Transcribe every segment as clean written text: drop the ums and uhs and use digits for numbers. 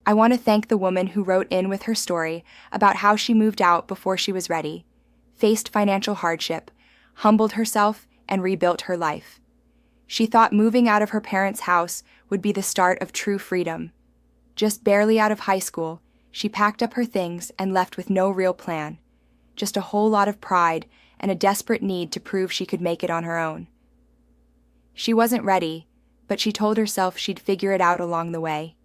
I want to thank the woman who wrote in with her story about how she moved out before she was ready, faced financial hardship, humbled herself, and rebuilt her life. She thought moving out of her parents' house would be the start of true freedom. Just barely out of high school, she packed up her things and left with no real plan, just a whole lot of pride and a desperate need to prove she could make it on her own. She wasn't ready, but she told herself she'd figure it out along the way.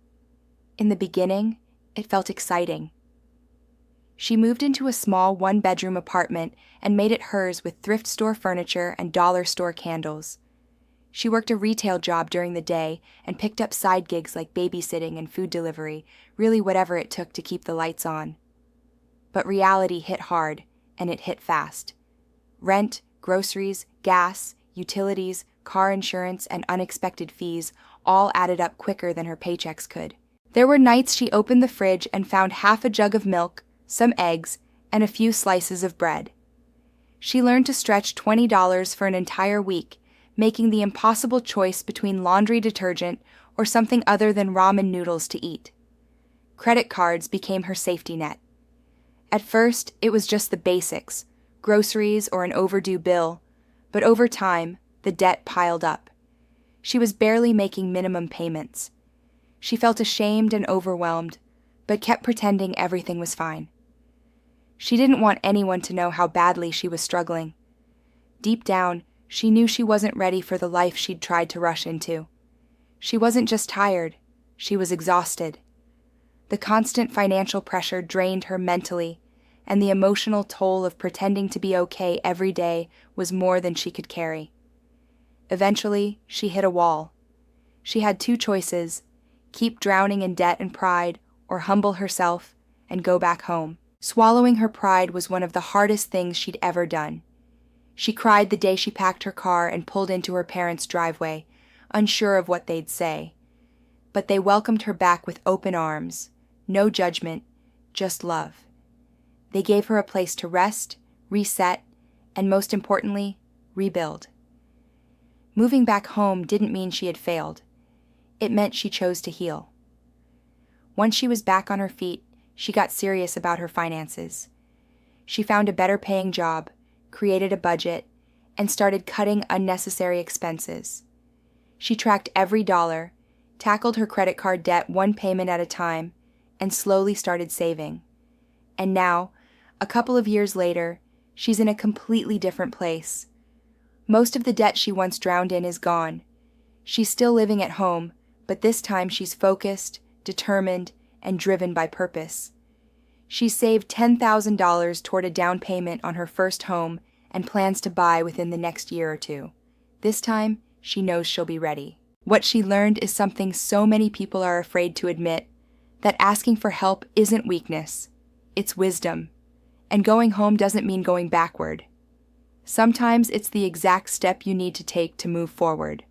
In the beginning, it felt exciting. She moved into a small one-bedroom apartment and made it hers with thrift store furniture and dollar store candles. She worked a retail job during the day and picked up side gigs like babysitting and food delivery, really whatever it took to keep the lights on. But reality hit hard, and it hit fast. Rent, groceries, gas, utilities, car insurance, and unexpected fees all added up quicker than her paychecks could. There were nights she opened the fridge and found half a jug of milk, some eggs, and a few slices of bread. She learned to stretch $20 for an entire week, making the impossible choice between laundry detergent or something other than ramen noodles to eat. Credit cards became her safety net. At first, it was just the basics, groceries or an overdue bill, but over time, the debt piled up. She was barely making minimum payments. She felt ashamed and overwhelmed, but kept pretending everything was fine. She didn't want anyone to know how badly she was struggling. Deep down, she knew she wasn't ready for the life she'd tried to rush into. She wasn't just tired, she was exhausted. The constant financial pressure drained her mentally, and the emotional toll of pretending to be okay every day was more than she could carry. Eventually, she hit a wall. She had two choices: keep drowning in debt and pride, or humble herself and go back home. Swallowing her pride was one of the hardest things she'd ever done. She cried the day she packed her car and pulled into her parents' driveway, unsure of what they'd say. But they welcomed her back with open arms, no judgment, just love. They gave her a place to rest, reset, and most importantly, rebuild. Moving back home didn't mean she had failed. It meant she chose to heal. Once she was back on her feet, she got serious about her finances. She found a better-paying job, created a budget, and started cutting unnecessary expenses. She tracked every dollar, tackled her credit card debt one payment at a time, and slowly started saving. And now, a couple of years later, she's in a completely different place. Most of the debt she once drowned in is gone. She's still living at home, but this time she's focused, determined, and driven by purpose. She's saved $10,000 toward a down payment on her first home and plans to buy within the next year or two. This time, she knows she'll be ready. What she learned is something so many people are afraid to admit, that asking for help isn't weakness, it's wisdom. And going home doesn't mean going backward. Sometimes it's the exact step you need to take to move forward.